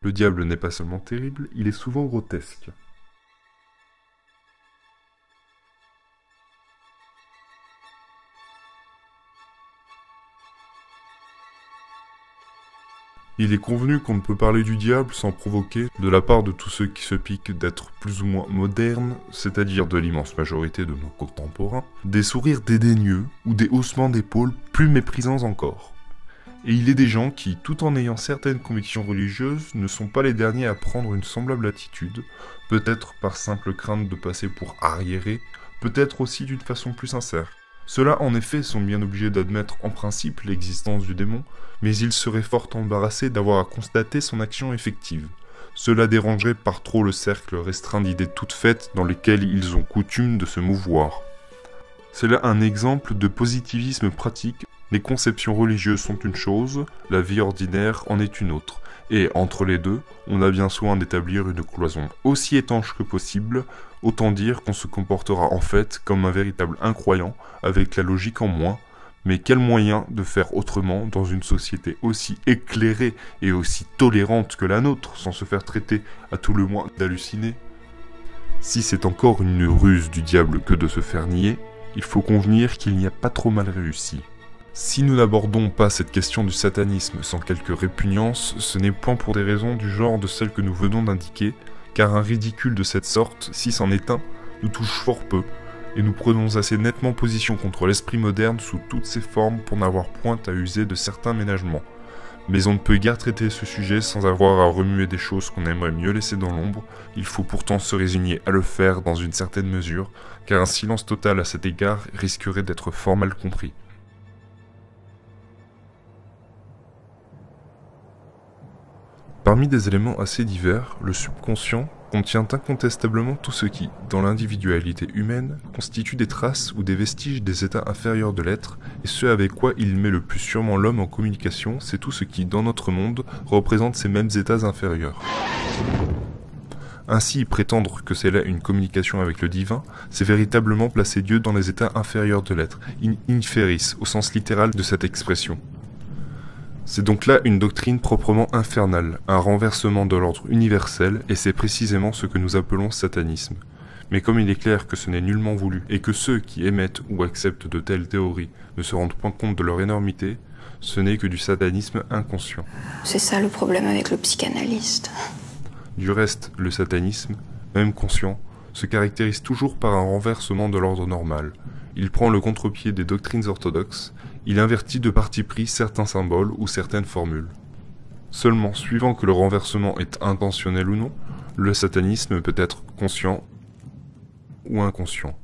Le diable n'est pas seulement terrible, il est souvent grotesque. Il est convenu qu'on ne peut parler du diable sans provoquer, de la part de tous ceux qui se piquent d'être plus ou moins modernes, c'est-à-dire de l'immense majorité de nos contemporains, des sourires dédaigneux ou des haussements d'épaules plus méprisants encore. Et il est des gens qui, tout en ayant certaines convictions religieuses, ne sont pas les derniers à prendre une semblable attitude, peut-être par simple crainte de passer pour arriérés, peut-être aussi d'une façon plus sincère. Ceux-là, en effet, sont bien obligés d'admettre en principe l'existence du démon, mais ils seraient fort embarrassés d'avoir à constater son action effective. Cela dérangerait par trop le cercle restreint d'idées toutes faites dans lesquelles ils ont coutume de se mouvoir. C'est là un exemple de positivisme pratique. Les conceptions religieuses sont une chose, la vie ordinaire en est une autre, et entre les deux, on a bien soin d'établir une cloison aussi étanche que possible, autant dire qu'on se comportera en fait comme un véritable incroyant, avec la logique en moins, mais quel moyen de faire autrement dans une société aussi éclairée et aussi tolérante que la nôtre, sans se faire traiter à tout le moins d'halluciner? Si c'est encore une ruse du diable que de se faire nier, il faut convenir qu'il n'y a pas trop mal réussi. Si nous n'abordons pas cette question du satanisme sans quelque répugnance, ce n'est point pour des raisons du genre de celles que nous venons d'indiquer, car un ridicule de cette sorte, si c'en est un, nous touche fort peu, et nous prenons assez nettement position contre l'esprit moderne sous toutes ses formes pour n'avoir point à user de certains ménagements. Mais on ne peut guère traiter ce sujet sans avoir à remuer des choses qu'on aimerait mieux laisser dans l'ombre, il faut pourtant se résigner à le faire dans une certaine mesure, car un silence total à cet égard risquerait d'être fort mal compris. Parmi des éléments assez divers, le subconscient contient incontestablement tout ce qui, dans l'individualité humaine, constitue des traces ou des vestiges des états inférieurs de l'être, et ce avec quoi il met le plus sûrement l'homme en communication, c'est tout ce qui, dans notre monde, représente ces mêmes états inférieurs. Ainsi, prétendre que c'est là une communication avec le divin, c'est véritablement placer Dieu dans les états inférieurs de l'être, in inferis, au sens littéral de cette expression. C'est donc là une doctrine proprement infernale, un renversement de l'ordre universel, et c'est précisément ce que nous appelons satanisme. Mais comme il est clair que ce n'est nullement voulu, et que ceux qui émettent ou acceptent de telles théories ne se rendent point compte de leur énormité, ce n'est que du satanisme inconscient. C'est ça le problème avec le psychanalyste. Du reste, le satanisme, même conscient, se caractérise toujours par un renversement de l'ordre normal. Il prend le contre-pied des doctrines orthodoxes, il invertit de parti pris certains symboles ou certaines formules. Seulement, suivant que le renversement est intentionnel ou non, le satanisme peut être conscient ou inconscient.